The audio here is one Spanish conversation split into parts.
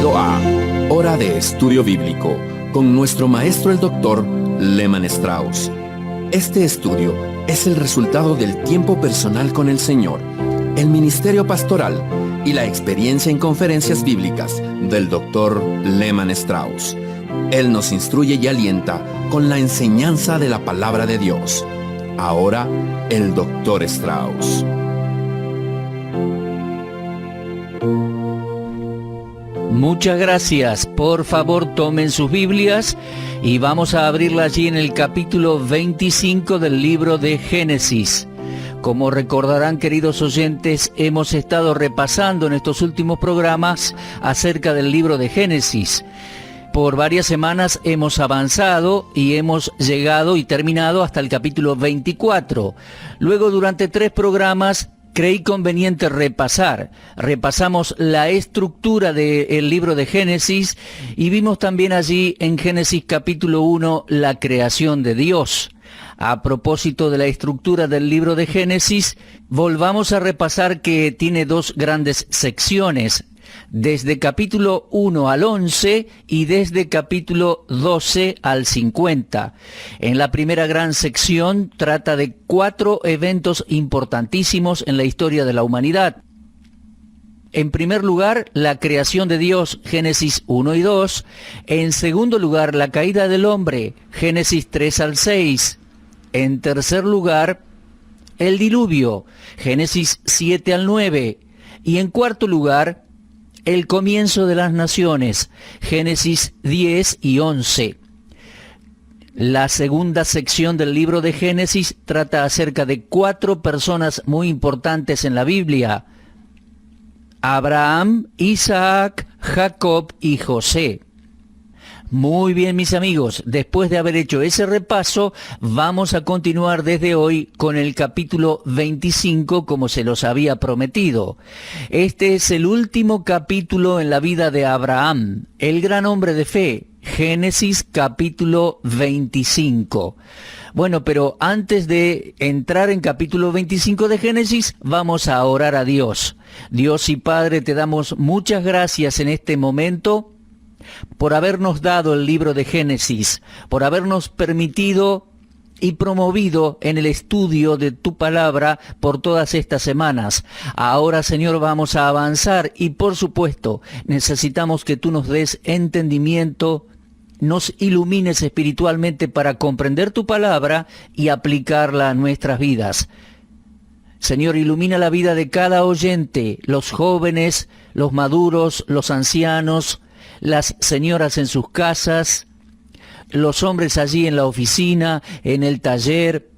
Bienvenido a Hora de Estudio Bíblico con nuestro maestro el Dr. Lehman Strauss. Este estudio es el resultado del tiempo personal con el Señor, el ministerio pastoral y la experiencia en conferencias bíblicas del Dr. Lehman Strauss. Él nos instruye y alienta con la enseñanza de la palabra de Dios. Ahora, el Dr. Strauss. Muchas gracias. Por favor, tomen sus Biblias y vamos a abrirla allí en el capítulo 25 del libro de Génesis. Como recordarán, queridos oyentes, hemos estado repasando en estos últimos programas acerca del libro de Génesis. Por varias semanas hemos avanzado y hemos llegado y terminado hasta el capítulo 24. Luego, durante 3 programas, creí conveniente repasar. Repasamos la estructura del libro de Génesis y vimos también allí en Génesis capítulo 1 la creación de Dios. A propósito de la estructura del libro de Génesis, volvamos a repasar que tiene 2 grandes secciones, desde capítulo 1 al 11 y desde capítulo 12 al 50. En la primera gran sección trata de 4 eventos importantísimos en la historia de la humanidad. En primer lugar, la creación de Dios, Génesis 1 y 2. En segundo lugar, la caída del hombre, Génesis 3 al 6. En tercer lugar, el diluvio, Génesis 7 al 9. Y en cuarto lugar, el comienzo de las naciones, Génesis 10 y 11. La segunda sección del libro de Génesis trata acerca de 4 personas muy importantes en la Biblia: Abraham, Isaac, Jacob y José. Muy bien, mis amigos, después de haber hecho ese repaso, vamos a continuar desde hoy con el capítulo 25, como se los había prometido. Este es el último capítulo en la vida de Abraham, el gran hombre de fe, Génesis capítulo 25. Bueno, pero antes de entrar en capítulo 25 de Génesis, vamos a orar a Dios. Dios y Padre, te damos muchas gracias en este momento por habernos dado el libro de Génesis, por habernos permitido y promovido en el estudio de tu palabra por todas estas semanas. Ahora, Señor, vamos a avanzar y, por supuesto, necesitamos que tú nos des entendimiento, nos ilumines espiritualmente para comprender tu palabra y aplicarla a nuestras vidas. Señor, ilumina la vida de cada oyente, los jóvenes, los maduros, los ancianos, las señoras en sus casas, los hombres allí en la oficina, en el taller,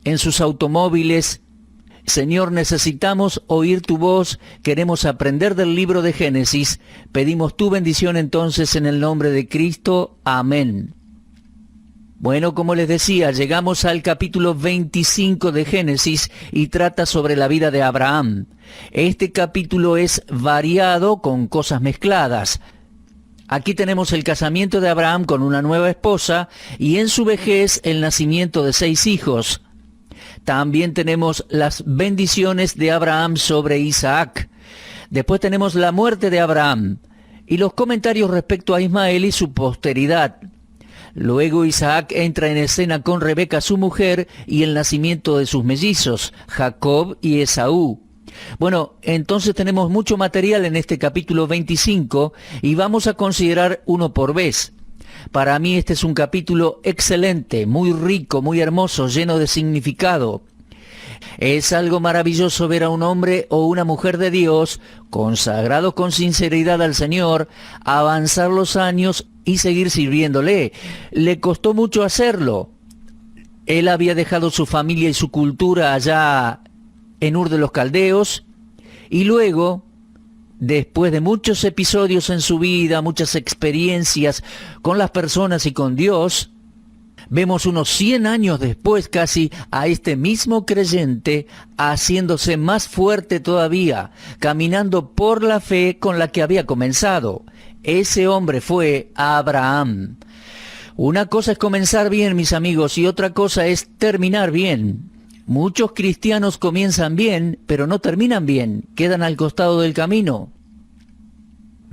en sus automóviles. Señor, necesitamos oír tu voz, queremos aprender del libro de Génesis. Pedimos tu bendición entonces en el nombre de Cristo. Amén. Bueno, como les decía, llegamos al capítulo 25 de Génesis y trata sobre la vida de Abraham. Este capítulo es variado con cosas mezcladas. Aquí tenemos el casamiento de Abraham con una nueva esposa y en su vejez el nacimiento de 6 hijos. También tenemos las bendiciones de Abraham sobre Isaac. Después tenemos la muerte de Abraham y los comentarios respecto a Ismael y su posteridad. Luego Isaac entra en escena con Rebeca, su mujer, y el nacimiento de sus mellizos, Jacob y Esaú. Bueno, entonces tenemos mucho material en este capítulo 25 y vamos a considerar uno por vez. Para mí este es un capítulo excelente, muy rico, muy hermoso, lleno de significado. Es algo maravilloso ver a un hombre o una mujer de Dios, consagrados con sinceridad al Señor, avanzar los años y seguir sirviéndole. Le costó mucho hacerlo. Él había dejado su familia y su cultura allá en Ur de los Caldeos, y luego, después de muchos episodios en su vida, muchas experiencias con las personas y con Dios, vemos unos 100 años después casi a este mismo creyente haciéndose más fuerte todavía, caminando por la fe con la que había comenzado. Ese hombre fue Abraham. Una cosa es comenzar bien, mis amigos, y otra cosa es terminar bien. Muchos cristianos comienzan bien, pero no terminan bien, quedan al costado del camino.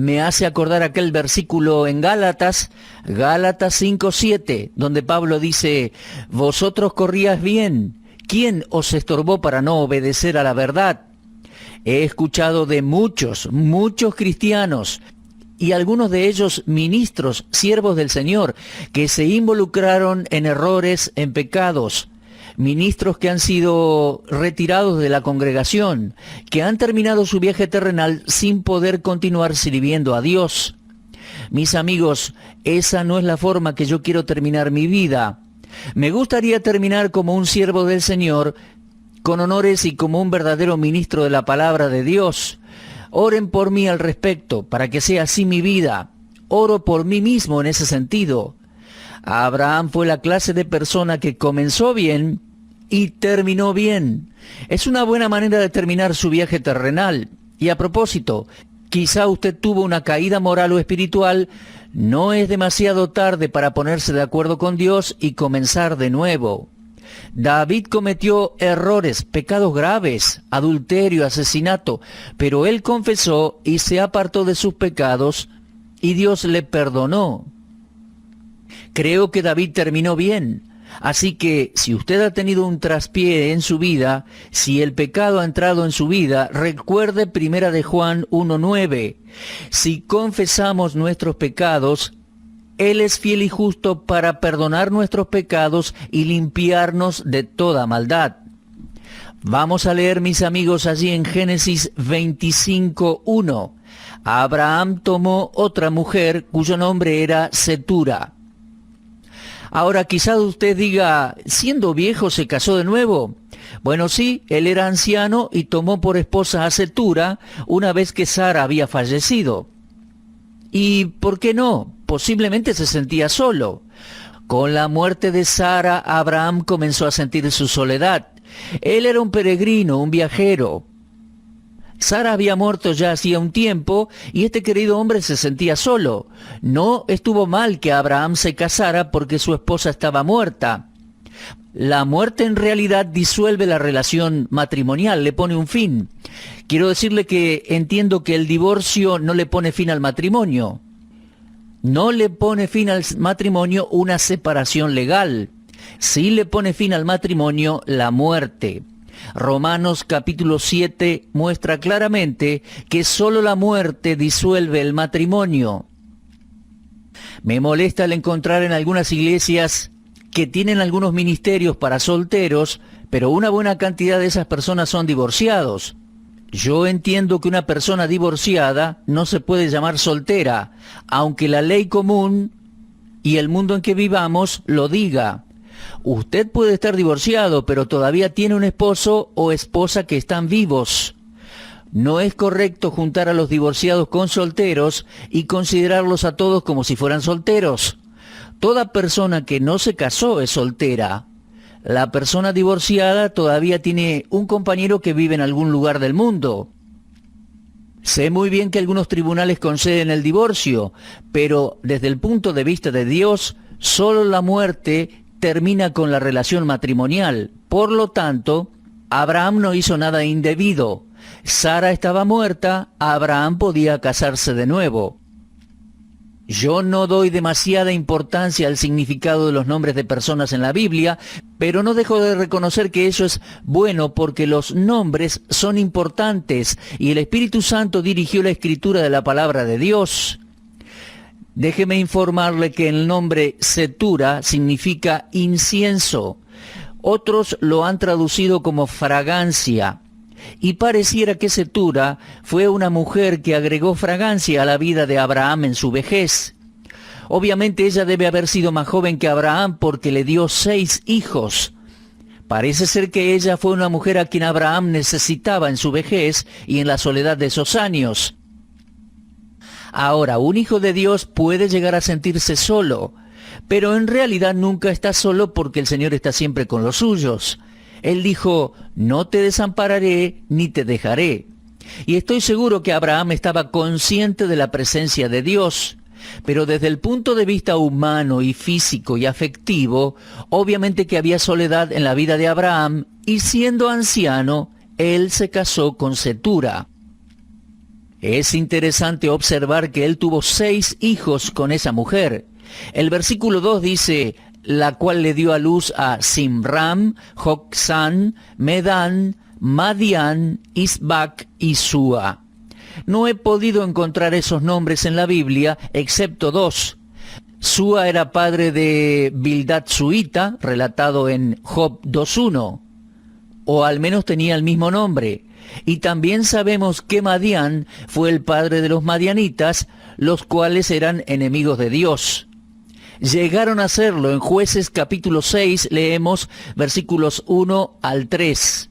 me hace acordar aquel versículo en Gálatas 5:7, donde Pablo dice: vosotros corríais bien, ¿quién os estorbó para no obedecer a la verdad? He escuchado de muchos cristianos, y algunos de ellos ministros, siervos del Señor, que se involucraron en errores, en pecados. Ministros que han sido retirados de la congregación, que han terminado su viaje terrenal sin poder continuar sirviendo a Dios. Mis amigos, esa no es la forma que yo quiero terminar mi vida. Me gustaría terminar como un siervo del Señor, con honores y como un verdadero ministro de la palabra de Dios. Oren por mí al respecto, para que sea así mi vida. Oro por mí mismo en ese sentido. Abraham fue la clase de persona que comenzó bien y terminó bien. Es una buena manera de terminar su viaje terrenal. Y a propósito, quizá usted tuvo una caída moral o espiritual. No es demasiado tarde para ponerse de acuerdo con Dios y comenzar de nuevo. David cometió errores, pecados graves, adulterio, asesinato, pero él confesó y se apartó de sus pecados y Dios le perdonó. Creo que David terminó bien. Así que si usted ha tenido un traspié en su vida, si el pecado ha entrado en su vida, recuerde 1 de Juan 1:9. Si confesamos nuestros pecados, Él es fiel y justo para perdonar nuestros pecados y limpiarnos de toda maldad. Vamos a leer, mis amigos, allí en Génesis 25:1. Abraham tomó otra mujer cuyo nombre era Cetura. Ahora quizás usted diga, ¿siendo viejo se casó de nuevo? Bueno, sí, él era anciano y tomó por esposa a Cetura una vez que Sara había fallecido. ¿Y por qué no? Posiblemente se sentía solo. Con la muerte de Sara, Abraham comenzó a sentir su soledad. Él era un peregrino, un viajero. Sara había muerto ya hacía un tiempo y este querido hombre se sentía solo. No estuvo mal que Abraham se casara porque su esposa estaba muerta. La muerte en realidad disuelve la relación matrimonial, le pone un fin. Quiero decirle que entiendo que el divorcio no le pone fin al matrimonio. No le pone fin al matrimonio una separación legal. Sí le pone fin al matrimonio la muerte. Romanos capítulo 7 muestra claramente que solo la muerte disuelve el matrimonio. Me molesta el encontrar en algunas iglesias que tienen algunos ministerios para solteros, pero una buena cantidad de esas personas son divorciados. Yo entiendo que una persona divorciada no se puede llamar soltera, aunque la ley común y el mundo en que vivamos lo diga. Usted puede estar divorciado, pero todavía tiene un esposo o esposa que están vivos. No es correcto juntar a los divorciados con solteros y considerarlos a todos como si fueran solteros. Toda persona que no se casó es soltera. La persona divorciada todavía tiene un compañero que vive en algún lugar del mundo. Sé muy bien que algunos tribunales conceden el divorcio, pero desde el punto de vista de Dios, solo la muerte termina con la relación matrimonial. Por lo tanto, Abraham no hizo nada indebido. Sara estaba muerta, Abraham podía casarse de nuevo. Yo no doy demasiada importancia al significado de los nombres de personas en la Biblia, pero no dejo de reconocer que eso es bueno porque los nombres son importantes y el Espíritu Santo dirigió la escritura de la palabra de Dios. Déjeme informarle que el nombre Cetura significa incienso. Otros lo han traducido como fragancia. Y pareciera que Cetura fue una mujer que agregó fragancia a la vida de Abraham en su vejez. Obviamente ella debe haber sido más joven que Abraham porque le dio 6 hijos. Parece ser que ella fue una mujer a quien Abraham necesitaba en su vejez y en la soledad de esos años. Ahora, un hijo de Dios puede llegar a sentirse solo, pero en realidad nunca está solo porque el Señor está siempre con los suyos. Él dijo, no te desampararé ni te dejaré. Y estoy seguro que Abraham estaba consciente de la presencia de Dios, pero desde el punto de vista humano y físico y afectivo, obviamente que había soledad en la vida de Abraham, y siendo anciano, él se casó con Cetura. Es interesante observar que él tuvo 6 hijos con esa mujer. El versículo 2 dice, la cual le dio a luz a Simram, Joksán, Medán, Madián, Isbac y Súa. No he podido encontrar esos nombres en la Biblia, excepto 2. Súa era padre de Bildad Suita, relatado en Job 2.1, o al menos tenía el mismo nombre. Y también sabemos que Madián fue el padre de los madianitas, los cuales eran enemigos de Dios. Llegaron a serlo. En Jueces capítulo 6 leemos versículos 1 al 3.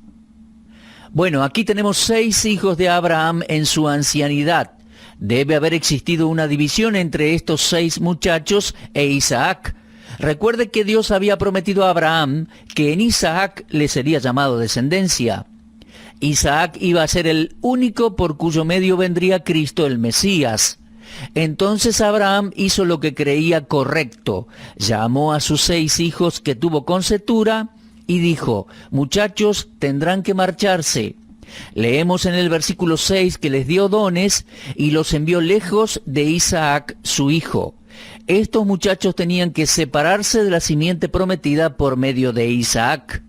Bueno, aquí tenemos 6 hijos de Abraham en su ancianidad. Debe haber existido una división entre estos 6 muchachos e Isaac. Recuerde que Dios había prometido a Abraham que en Isaac le sería llamado descendencia. Isaac iba a ser el único por cuyo medio vendría Cristo el Mesías. Entonces Abraham hizo lo que creía correcto. Llamó a sus 6 hijos que tuvo con Cetura y dijo, muchachos, tendrán que marcharse. Leemos en el versículo 6 que les dio dones y los envió lejos de Isaac, su hijo. Estos muchachos tenían que separarse de la simiente prometida por medio de Isaac.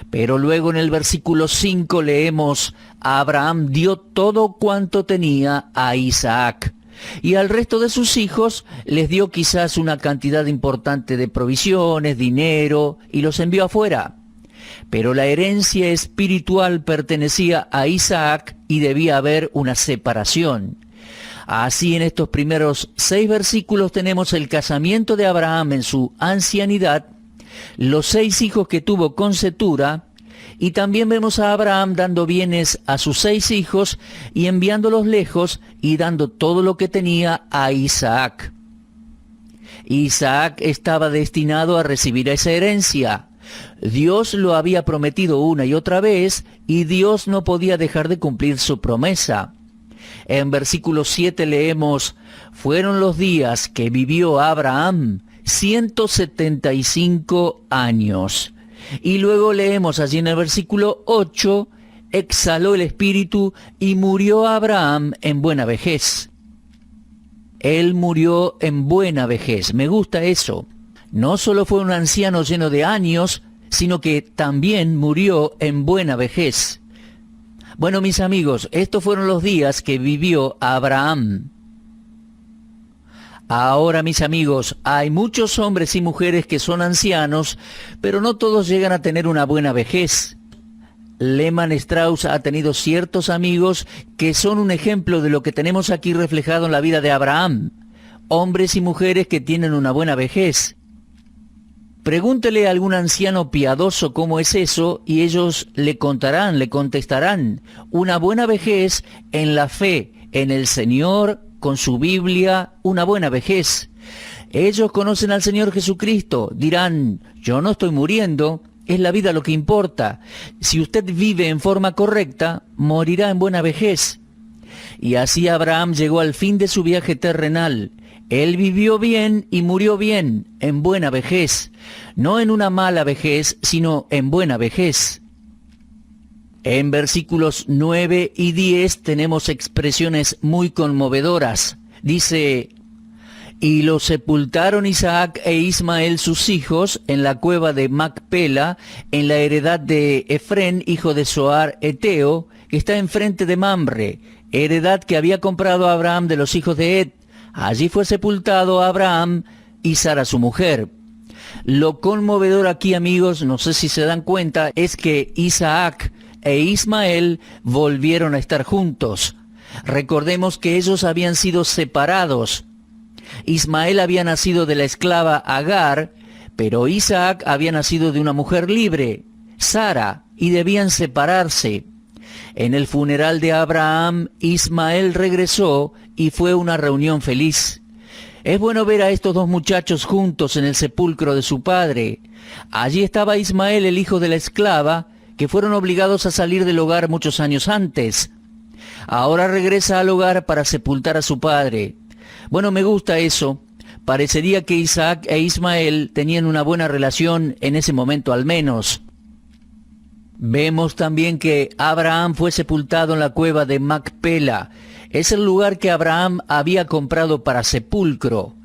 Pero luego en el versículo 5 leemos, Abraham dio todo cuanto tenía a Isaac. Y al resto de sus hijos les dio quizás una cantidad importante de provisiones, dinero, y los envió afuera. Pero la herencia espiritual pertenecía a Isaac y debía haber una separación. Así en estos primeros 6 versículos tenemos el casamiento de Abraham en su ancianidad, los 6 hijos que tuvo con Cetura, y también vemos a Abraham dando bienes a sus 6 hijos y enviándolos lejos y dando todo lo que tenía a Isaac. Isaac estaba destinado a recibir esa herencia. Dios lo había prometido una y otra vez y Dios no podía dejar de cumplir su promesa. En versículo 7 leemos, fueron los días que vivió Abraham 175 años. Y luego leemos allí en el versículo 8, exhaló el espíritu y murió Abraham en buena vejez. Él murió en buena vejez. Me gusta eso. No solo fue un anciano lleno de años, sino que también murió en buena vejez. Bueno, mis amigos, estos fueron los días que vivió Abraham. Ahora, mis amigos, hay muchos hombres y mujeres que son ancianos, pero no todos llegan a tener una buena vejez. Lehmann Strauss ha tenido ciertos amigos que son un ejemplo de lo que tenemos aquí reflejado en la vida de Abraham. Hombres y mujeres que tienen una buena vejez. Pregúntele a algún anciano piadoso cómo es eso y ellos le contarán, le contestarán. Una buena vejez en la fe, en el Señor, con su Biblia, una buena vejez. Ellos conocen al Señor Jesucristo, dirán, yo no estoy muriendo, es la vida lo que importa. Si usted vive en forma correcta, morirá en buena vejez. Y así Abraham llegó al fin de su viaje terrenal. Él vivió bien y murió bien, en buena vejez. No en una mala vejez, sino en buena vejez. En versículos 9 y 10 tenemos expresiones muy conmovedoras. Dice, y lo sepultaron Isaac e Ismael sus hijos en la cueva de Macpela, en la heredad de Efrén, hijo de Zoar Eteo, que está enfrente de Mamre, heredad que había comprado Abraham de los hijos de Et. Allí fue sepultado Abraham y Sara su mujer. Lo conmovedor aquí, amigos, no sé si se dan cuenta, es que Isaac e Ismael volvieron a estar juntos. Recordemos que ellos habían sido separados. Ismael había nacido de la esclava Agar, pero Isaac había nacido de una mujer libre, Sara, y debían separarse. En el funeral de Abraham, Ismael regresó y fue una reunión feliz. Es bueno ver a estos 2 muchachos juntos en el sepulcro de su padre. Allí estaba Ismael, el hijo de la esclava, que fueron obligados a salir del hogar muchos años antes. Ahora regresa al hogar para sepultar a su padre. Bueno, me gusta eso. Parecería que Isaac e Ismael tenían una buena relación en ese momento al menos. Vemos también que Abraham fue sepultado en la cueva de Macpela. Es el lugar que Abraham había comprado para sepulcro.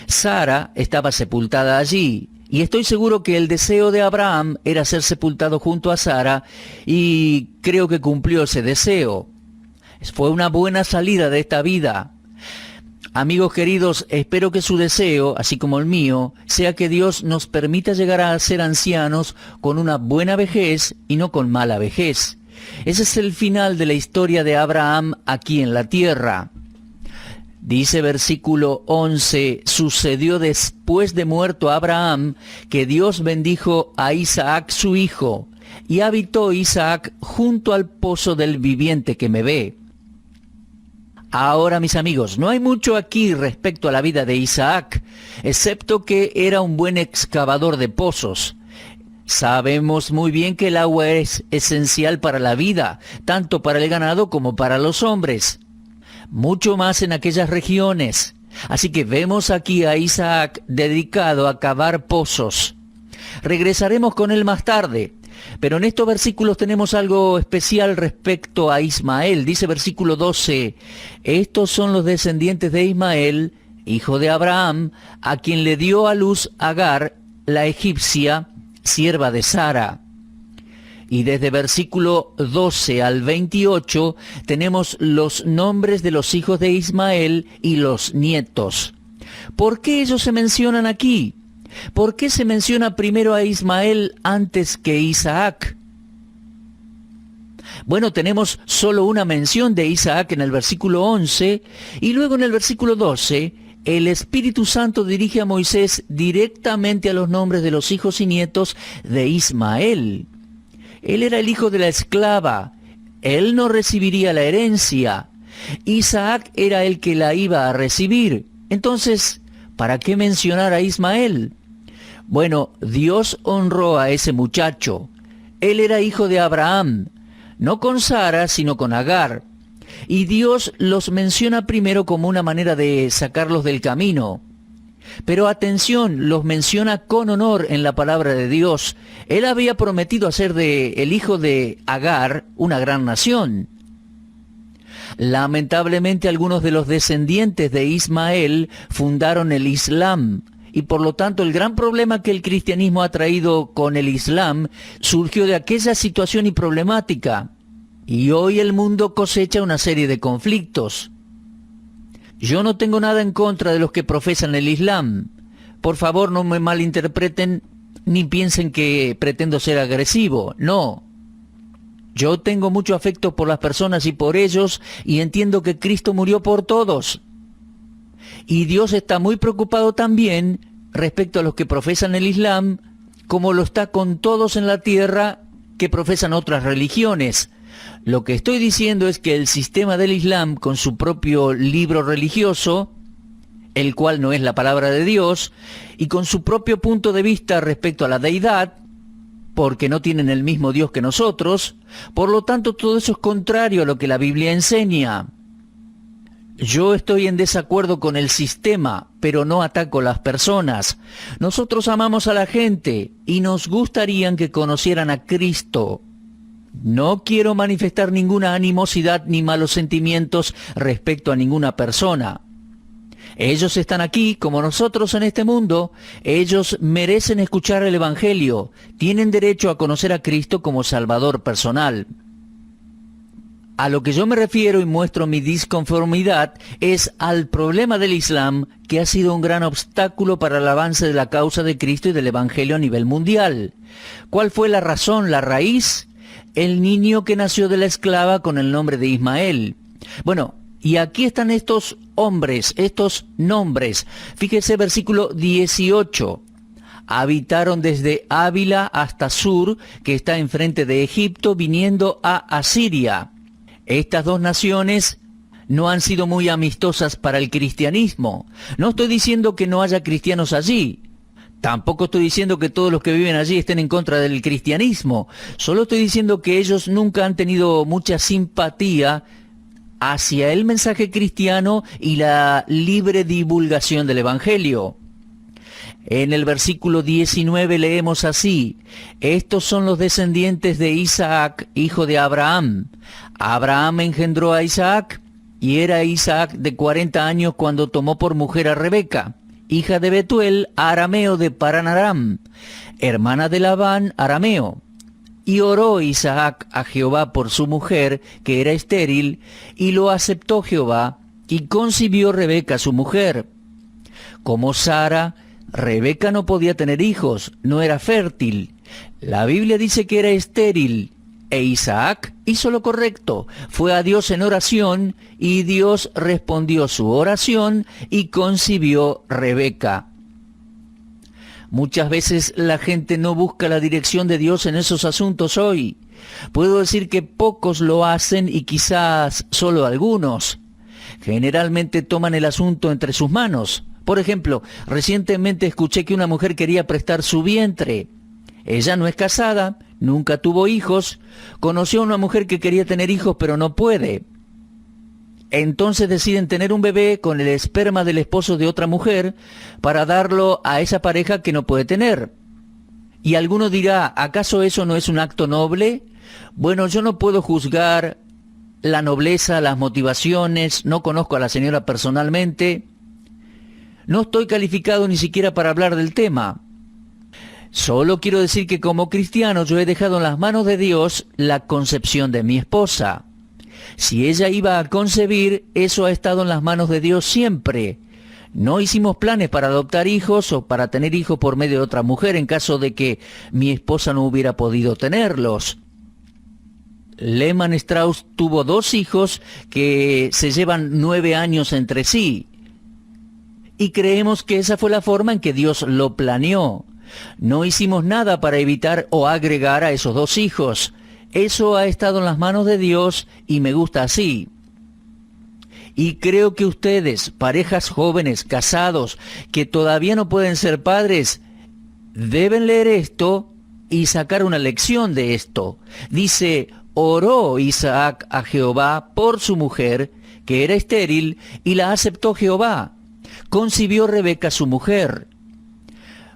Sara estaba sepultada allí, y estoy seguro que el deseo de Abraham era ser sepultado junto a Sara, y creo que cumplió ese deseo. Fue una buena salida de esta vida. Amigos queridos, espero que su deseo, así como el mío, sea que Dios nos permita llegar a ser ancianos con una buena vejez y no con mala vejez. Ese es el final de la historia de Abraham aquí en la tierra. Dice versículo 11, sucedió después de muerto Abraham que Dios bendijo a Isaac su hijo, y habitó Isaac junto al pozo del viviente que me ve. Ahora, mis amigos, no hay mucho aquí respecto a la vida de Isaac, excepto que era un buen excavador de pozos. Sabemos muy bien que el agua es esencial para la vida, tanto para el ganado como para los hombres. Mucho más en aquellas regiones. Así que vemos aquí a Isaac dedicado a cavar pozos. Regresaremos con él más tarde. Pero en estos versículos tenemos algo especial respecto a Ismael. Dice versículo 12, estos son los descendientes de Ismael, hijo de Abraham, a quien le dio a luz Agar, la egipcia, sierva de Sara. Y desde versículo 12 al 28 tenemos los nombres de los hijos de Ismael y los nietos. ¿Por qué ellos se mencionan aquí? ¿Por qué se menciona primero a Ismael antes que Isaac? Bueno, tenemos solo una mención de Isaac en el versículo 11, y luego en el versículo 12, el Espíritu Santo dirige a Moisés directamente a los nombres de los hijos y nietos de Ismael. Él era el hijo de la esclava, él no recibiría la herencia, Isaac era el que la iba a recibir. Entonces, ¿para qué mencionar a Ismael? Bueno, Dios honró a ese muchacho. Él era hijo de Abraham, no con Sara, sino con Agar. Y Dios los menciona primero como una manera de sacarlos del camino. Pero atención, los menciona con honor en la palabra de Dios. Él había prometido hacer de el hijo de Agar una gran nación. Lamentablemente algunos de los descendientes de Ismael fundaron el Islam, y por lo tanto el gran problema que el cristianismo ha traído con el Islam surgió de aquella situación y problemática. Y hoy el mundo cosecha una serie de conflictos. Yo no tengo nada en contra de los que profesan el Islam. Por favor, no me malinterpreten ni piensen que pretendo ser agresivo. No. Yo tengo mucho afecto por las personas y por ellos, y entiendo que Cristo murió por todos. Y Dios está muy preocupado también respecto a los que profesan el Islam, como lo está con todos en la tierra que profesan otras religiones. Lo que estoy diciendo es que el sistema del Islam, con su propio libro religioso, el cual no es la palabra de Dios, y con su propio punto de vista respecto a la deidad, porque no tienen el mismo Dios que nosotros, por lo tanto todo eso es contrario a lo que la Biblia enseña. Yo estoy en desacuerdo con el sistema, pero no ataco a las personas. Nosotros amamos a la gente y nos gustaría que conocieran a Cristo. No quiero manifestar ninguna animosidad ni malos sentimientos respecto a ninguna persona. Ellos están aquí como nosotros en este mundo. Ellos merecen escuchar el Evangelio. Tienen derecho a conocer a Cristo como Salvador personal. A lo que yo me refiero y muestro mi disconformidad es al problema del Islam, que ha sido un gran obstáculo para el avance de la causa de Cristo y del Evangelio a nivel mundial. ¿Cuál fue la razón, la raíz? El niño que nació de la esclava con el nombre de Ismael. Bueno, y aquí están estos hombres, estos nombres. Fíjese versículo 18. Habitaron desde Ávila hasta Sur, que está enfrente de Egipto, viniendo a Asiria. Estas dos naciones no han sido muy amistosas para el cristianismo. No estoy diciendo que no haya cristianos allí. Tampoco estoy diciendo que todos los que viven allí estén en contra del cristianismo. Solo estoy diciendo que ellos nunca han tenido mucha simpatía hacia el mensaje cristiano y la libre divulgación del Evangelio. En el versículo 19 leemos así: estos son los descendientes de Isaac, hijo de Abraham. Abraham engendró a Isaac, y era Isaac de 40 años cuando tomó por mujer a Rebeca, hija de Betuel, arameo de Paran Aram, hermana de Labán, arameo. Y oró Isaac a Jehová por su mujer, que era estéril, y lo aceptó Jehová, y concibió Rebeca su mujer. Como Sara, Rebeca no podía tener hijos, no era fértil. La Biblia dice que era estéril, e Isaac hizo lo correcto, fue a Dios en oración, y Dios respondió su oración, y concibió Rebeca. Muchas veces la gente no busca la dirección de Dios en esos asuntos hoy. Puedo decir que pocos lo hacen y quizás solo algunos. Generalmente toman el asunto entre sus manos. Por ejemplo, recientemente escuché que una mujer quería prestar su vientre. Ella no es casada, nunca tuvo hijos, conoció a una mujer que quería tener hijos pero no puede. Entonces deciden tener un bebé con el esperma del esposo de otra mujer para darlo a esa pareja que no puede tener. Y alguno dirá, ¿acaso eso no es un acto noble? Bueno, yo no puedo juzgar la nobleza, las motivaciones, no conozco a la señora personalmente. No estoy calificado ni siquiera para hablar del tema. Solo quiero decir que como cristiano yo he dejado en las manos de Dios la concepción de mi esposa. Si ella iba a concebir, eso ha estado en las manos de Dios siempre. No hicimos planes para adoptar hijos o para tener hijos por medio de otra mujer en caso de que mi esposa no hubiera podido tenerlos. Lehmann Strauss tuvo 2 hijos que se llevan 9 años entre sí. Y creemos que esa fue la forma en que Dios lo planeó. No hicimos nada para evitar o agregar a esos 2 hijos. Eso ha estado en las manos de Dios y me gusta así. Y creo que ustedes, parejas jóvenes, casados, que todavía no pueden ser padres, deben leer esto y sacar una lección de esto. Dice, oró Isaac a Jehová por su mujer, que era estéril, y la aceptó Jehová. Concibió Rebeca su mujer.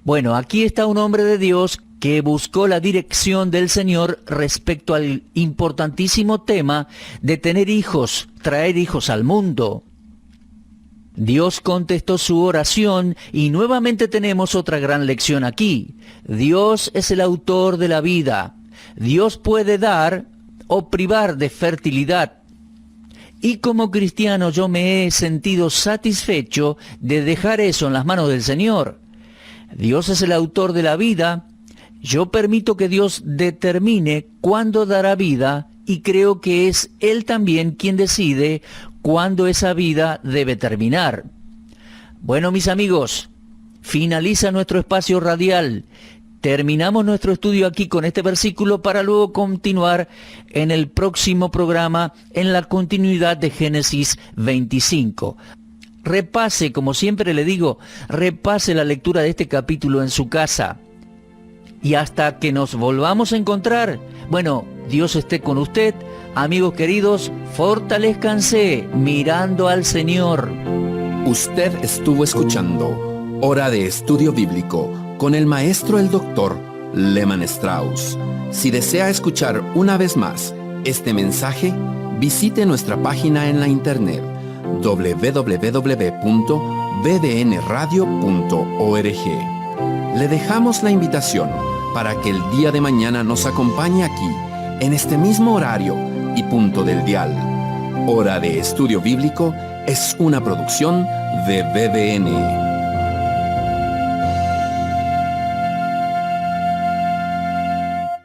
Bueno, aquí está un hombre de Dios que buscó la dirección del Señor respecto al importantísimo tema de tener hijos, traer hijos al mundo. Dios contestó su oración y nuevamente tenemos otra gran lección aquí. Dios es el autor de la vida. Dios puede dar o privar de fertilidad. Y como cristiano yo me he sentido satisfecho de dejar eso en las manos del Señor. Dios es el autor de la vida. Yo permito que Dios determine cuándo dará vida y creo que es Él también quien decide cuándo esa vida debe terminar. Bueno, mis amigos, finaliza nuestro espacio radial. Terminamos nuestro estudio aquí con este versículo para luego continuar en el próximo programa en la continuidad de Génesis 25. Repase, como siempre le digo, repase la lectura de este capítulo en su casa. Y hasta que nos volvamos a encontrar, bueno, Dios esté con usted. Amigos queridos, fortalezcanse mirando al Señor. Usted estuvo escuchando Hora de Estudio Bíblico con el maestro el doctor Lehmann Strauss. Si desea escuchar una vez más este mensaje, visite nuestra página en la internet www.bbnradio.org. Le dejamos la invitación para que el día de mañana nos acompañe aquí, en este mismo horario y punto del dial. Hora de Estudio Bíblico es una producción de BBN.